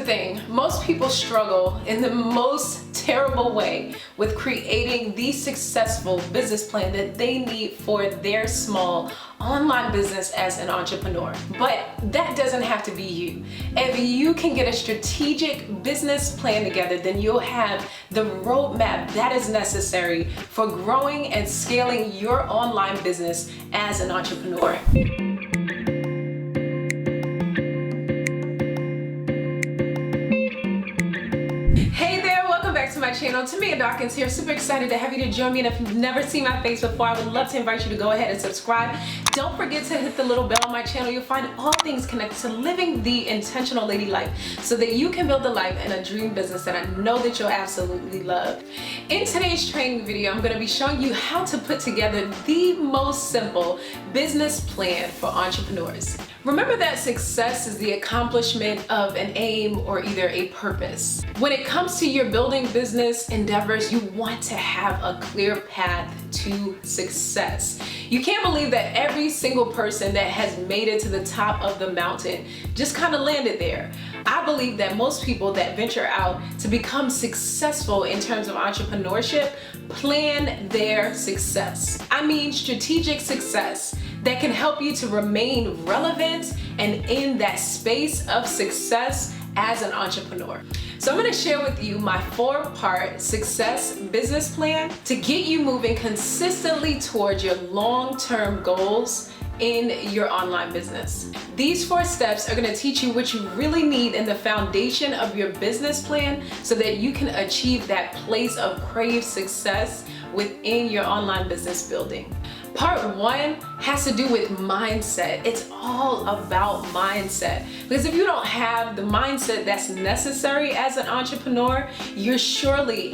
thing, most people struggle in the most terrible way with creating the successful business plan that they need for their small online business as an entrepreneur. But that doesn't have to be you. If you can get a strategic business plan together, then you'll have the roadmap that is necessary for growing and scaling your online business as an entrepreneur. To my channel, Tamia Dawkins here. Super excited to have you to join me, and if you've never seen my face before, I would love to invite you to go ahead and subscribe. Don't forget to hit the little bell on my channel. You'll find all things connected to living the intentional lady life so that you can build a life and a dream business that I know that you'll absolutely love. In today's training video, I'm going to be showing you how to put together the most simple business plan for entrepreneurs. Remember that success is the accomplishment of an aim or either a purpose. When it comes to your building business endeavors, you want to have a clear path to success. You can't believe that every single person that has made it to the top of the mountain just kind of landed there. I believe that most people that venture out to become successful in terms of entrepreneurship plan their success. I mean strategic success that can help you to remain relevant and in that space of success as an entrepreneur. So I'm going to share with you my 4-part success business plan to get you moving consistently towards your long-term goals in your online business. These 4 steps are going to teach you what you really need in the foundation of your business plan so that you can achieve that place of craved success within your online business building. Part 1 has to do with mindset. It's all about mindset. Because if you don't have the mindset that's necessary as an entrepreneur, you're surely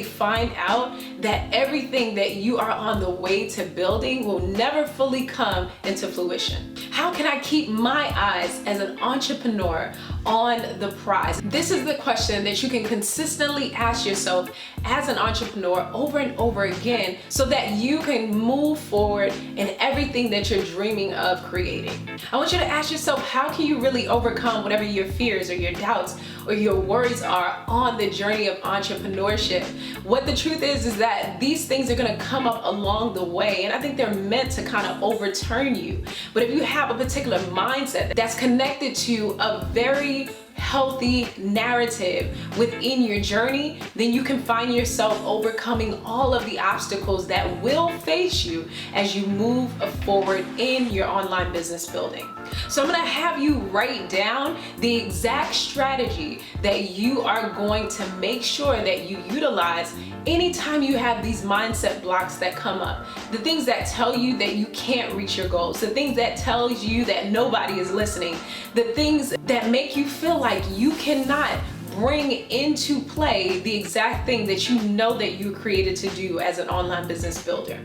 find out that everything that you are on the way to building will never fully come into fruition. How can I keep my eyes as an entrepreneur on the prize? This is the question that you can consistently ask yourself as an entrepreneur over and over again so that you can move forward in everything that you're dreaming of creating. I want you to ask yourself, how can you really overcome whatever your fears or your doubts or your worries are on the journey of entrepreneurship? What the truth is that these things are going to come up along the way, and I think they're meant to kind of overturn you. But if you have a particular mindset that's connected to a very healthy narrative within your journey, then you can find yourself overcoming all of the obstacles that will face you as you move forward in your online business building. So I'm going to have you write down the exact strategy that you are going to make sure that you utilize anytime you have these mindset blocks that come up. The things that tell you that you can't reach your goals, the things that tells you that nobody is listening, the things that make you feel like you cannot bring into play the exact thing that you know that you created to do as an online business builder.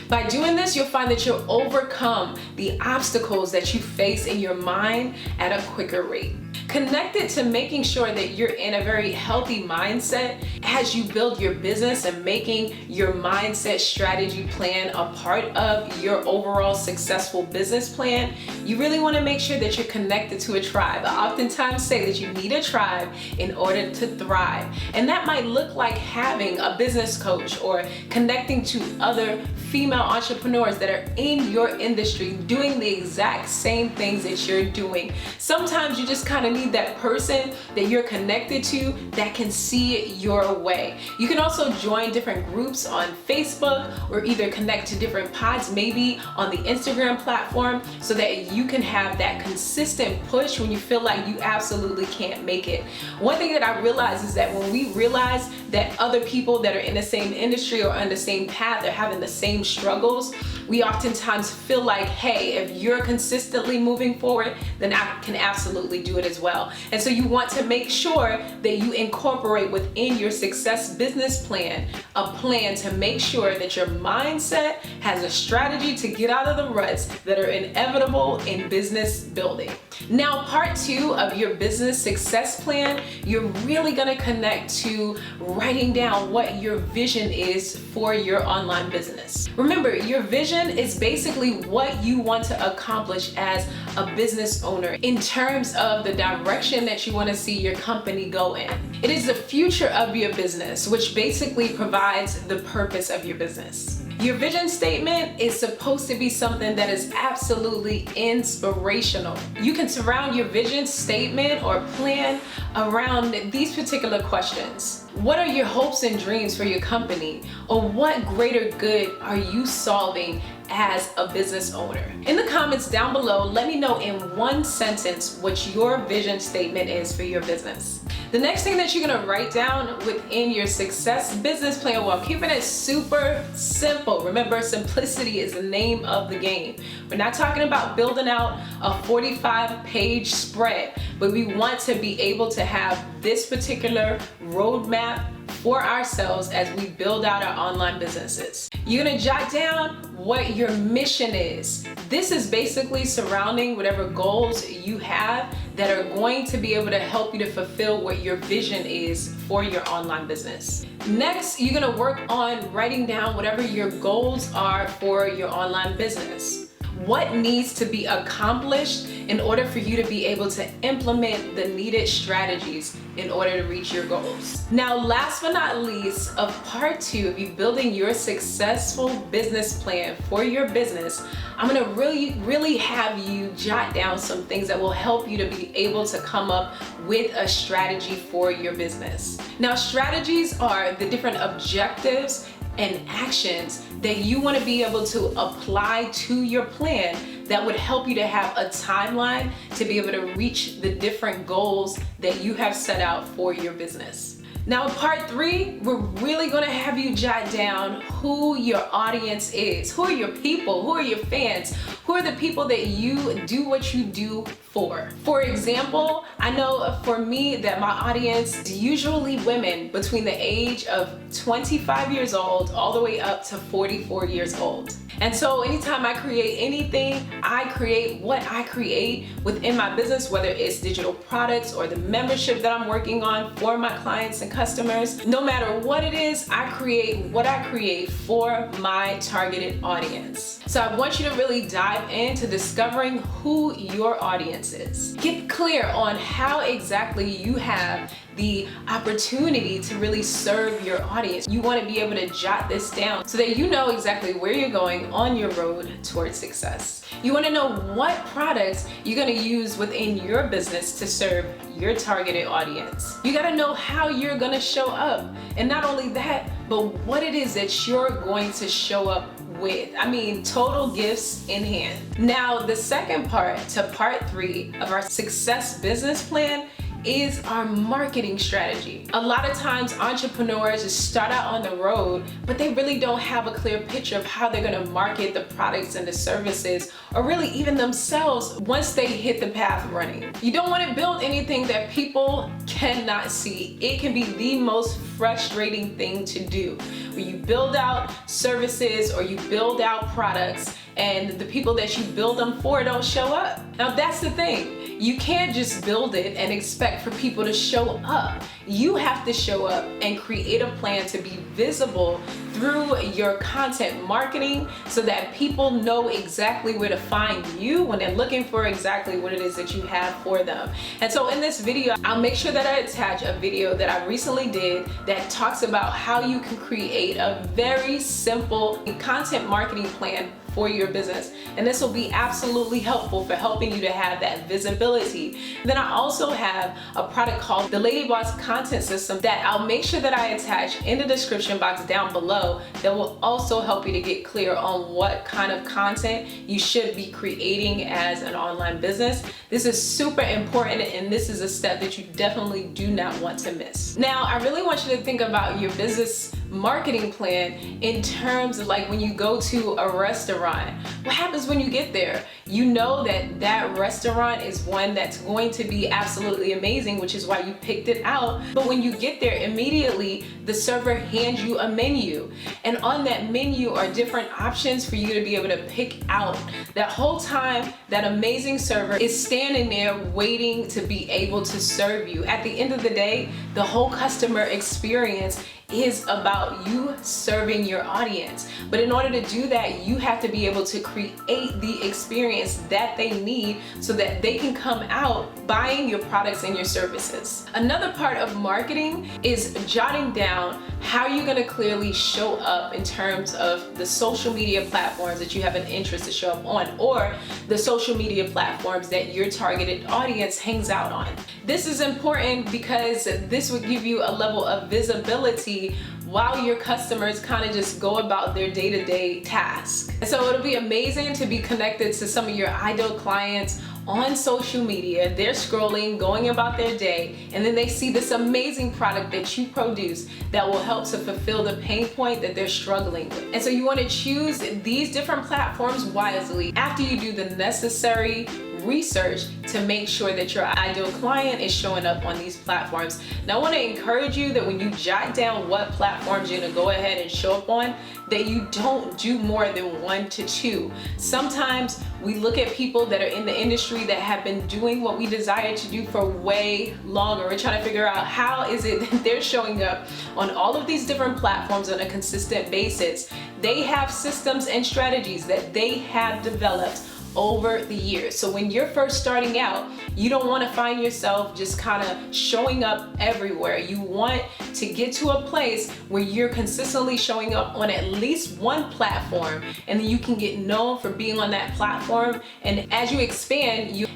By doing this, you'll find that you'll overcome the obstacles that you face in your mind at a quicker rate. Connected to making sure that you're in a very healthy mindset as you build your business and making your mindset strategy plan a part of your overall successful business plan, you really want to make sure that you're connected to a tribe. I oftentimes say that you need a tribe in order to thrive. And that might look like having a business coach or connecting to other female entrepreneurs that are in your industry doing the exact same things that you're doing. Sometimes you just kind of need that person that you're connected to that can see it your way. You can also join different groups on Facebook or either connect to different pods, maybe on the Instagram platform, so that you can have that consistent push when you feel like you absolutely can't make it. One thing that I realize is that when we realize that other people that are in the same industry or on the same path are having the same struggles, we oftentimes feel like, hey, if you're consistently moving forward, then I can absolutely do it as well. And so you want to make sure that you incorporate within your success business plan a plan to make sure that your mindset has a strategy to get out of the ruts that are inevitable in business building. Now, part 2 of your business success plan, you're really gonna connect to writing down what your vision is for your online business. Remember, your vision is basically what you want to accomplish as a business owner in terms of the direction that you want to see your company go in. It is the future of your business, which basically provides the purpose of your business. Your vision statement is supposed to be something that is absolutely inspirational. You can surround your vision statement or plan around these particular questions. What are your hopes and dreams for your company? Or what greater good are you solving as a business owner? In the comments down below, let me know in one sentence what your vision statement is for your business. The next thing that you're gonna write down within your success business plan, while keeping it super simple. Remember, simplicity is the name of the game. We're not talking about building out a 45-page spread, but we want to be able to have this particular roadmap for ourselves as we build out our online businesses. You're gonna jot down what your mission is. This is basically surrounding whatever goals you have that are going to be able to help you to fulfill what your vision is for your online business. Next, you're gonna work on writing down whatever your goals are for your online business. What needs to be accomplished in order for you to be able to implement the needed strategies in order to reach your goals. Now, last but not least, of part 2 of you building your successful business plan for your business, I'm gonna really have you jot down some things that will help you to be able to come up with a strategy for your business. Now, strategies are the different objectives and actions that you want to be able to apply to your plan that would help you to have a timeline to be able to reach the different goals that you have set out for your business. Now, in part 3, we're really going to have you jot down who your audience is. Who are your people? Who are your fans? Who are the people that you do what you do for? For example, I know for me that my audience is usually women between the age of 25 years old all the way up to 44 years old. And so anytime I create anything, I create what I create within my business, whether it's digital products or the membership that I'm working on for my clients and customers. No matter what it is, I create what I create for my targeted audience. So I want you to really dive into discovering who your audience is. Get clear on how exactly you have the opportunity to really serve your audience. You want to be able to jot this down so that you know exactly where you're going on your road towards success. You want to know what products you're going to use within your business to serve your targeted audience. You got to know how you're going to show up, and not only that, but what it is that you're going to show up with. I mean, total gifts in hand. Now, the second part to part 3 of our success business plan is our marketing strategy. A lot of times entrepreneurs just start out on the road, but they really don't have a clear picture of how they're gonna market the products and the services, or really even themselves once they hit the path running. You don't wanna build anything that people cannot see. It can be the most frustrating thing to do, where you build out services or you build out products and the people that you build them for don't show up. Now, that's the thing. You can't just build it and expect for people to show up. You have to show up and create a plan to be visible through your content marketing so that people know exactly where to find you when they're looking for exactly what it is that you have for them. And so in this video, I'll make sure that I attach a video that I recently did that talks about how you can create a very simple content marketing plan for your business. And this will be absolutely helpful for helping you to have that visibility. Then I also have a product called the Lady Boss Content System that I'll make sure that I attach in the description box down below that will also help you to get clear on what kind of content you should be creating as an online business. This is super important, and this is a step that you definitely do not want to miss. Now, I really want you to think about your business marketing plan in terms of like when you go to a restaurant. What happens when you get there? You know that that restaurant is one that's going to be absolutely amazing, which is why you picked it out. But when you get there, immediately the server hands you a menu. And on that menu are different options for you to be able to pick out. That whole time, that amazing server is standing there waiting to be able to serve you. At the end of the day, the whole customer experience is about you serving your audience. But in order to do that, you have to be able to create the experience that they need so that they can come out buying your products and your services. Another part of marketing is jotting down how you're gonna clearly show up in terms of the social media platforms that you have an interest to show up on, or the social media platforms that your targeted audience hangs out on. This is important because this would give you a level of visibility while your customers kind of just go about their day-to-day tasks. And so it'll be amazing to be connected to some of your ideal clients on social media. They're scrolling, going about their day, and then they see this amazing product that you produce that will help to fulfill the pain point that they're struggling with. And so you want to choose these different platforms wisely after you do the necessary research to make sure that your ideal client is showing up on these platforms. Now, I want to encourage you that when you jot down what platforms you're going to go ahead and show up on, that you don't do more than 1 to 2. Sometimes we look at people that are in the industry that have been doing what we desire to do for way longer. We're trying to figure out how is it that they're showing up on all of these different platforms on a consistent basis. They have systems and strategies that they have developed over the years. So when you're first starting out, you don't want to find yourself just kind of showing up everywhere. You want to get to a place where you're consistently showing up on at least one platform, and then you can get known for being on that platform. And as you expand, you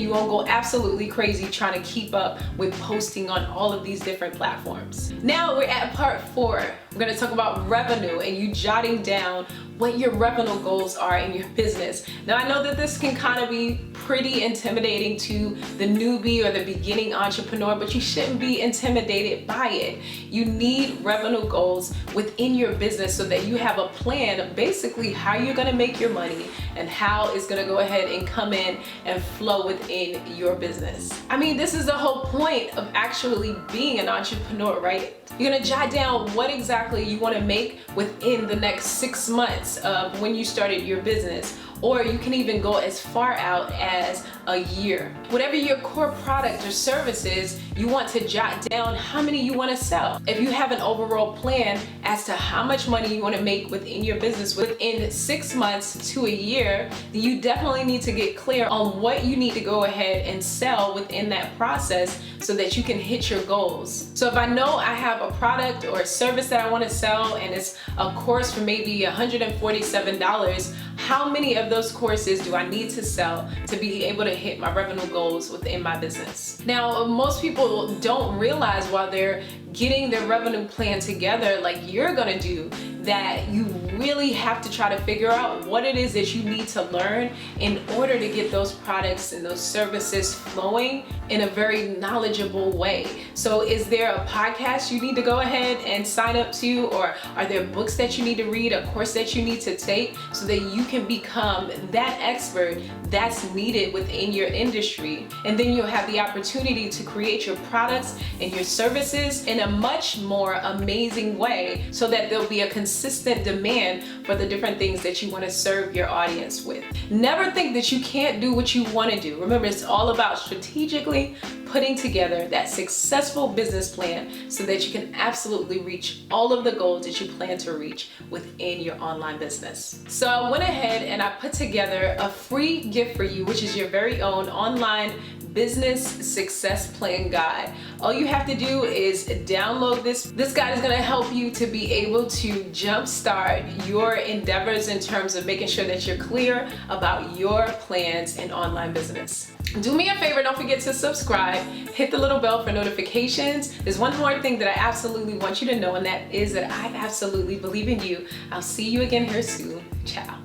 won't go absolutely crazy trying to keep up with posting on all of these different platforms. Now we're at part 4. We're going to talk about revenue and you jotting down what your revenue goals are in your business. Now, I know that this can kind of be pretty intimidating to the newbie or the beginning entrepreneur, but you shouldn't be intimidated by it. You need revenue goals within your business so that you have a plan of basically how you're going to make your money and how it's going to go ahead and come in and flow within your business. I mean, this is the whole point of actually being an entrepreneur, right? You're going to jot down what exactly you want to make within the next 6 months of when you started your business. Or you can even go as far out as a year. Whatever your core product or service is, you want to jot down how many you want to sell. If you have an overall plan as to how much money you want to make within your business within 6 months to a year, then you definitely need to get clear on what you need to go ahead and sell within that process so that you can hit your goals. So if I know I have a product or a service that I want to sell and it's a course for maybe $147, how many of those courses do I need to sell to be able to hit my revenue goals within my business? Now, most people don't realize while they're getting their revenue plan together like you're gonna do, that you really have to try to figure out what it is that you need to learn in order to get those products and those services flowing in a very knowledgeable way. So is there a podcast you need to go ahead and sign up to, or are there books that you need to read, a course that you need to take so that you can become that expert that's needed within your industry? And then you'll have the opportunity to create your products and your services in a much more amazing way so that there'll be a consistent demand for the different things that you want to serve your audience with. Never think that you can't do what you want to do. Remember, it's all about strategically putting together that successful business plan so that you can absolutely reach all of the goals that you plan to reach within your online business. So I went ahead and I put together a free gift for you, which is your very own online business success plan guide. All you have to do is download this. This guide is going to help you to be able to jumpstart your endeavors in terms of making sure that you're clear about your plans in online business. Do me a favor, don't forget to subscribe, hit the little bell for notifications. There's one more thing that I absolutely want you to know, and that is that I absolutely believe in you. I'll see you again here soon. Ciao.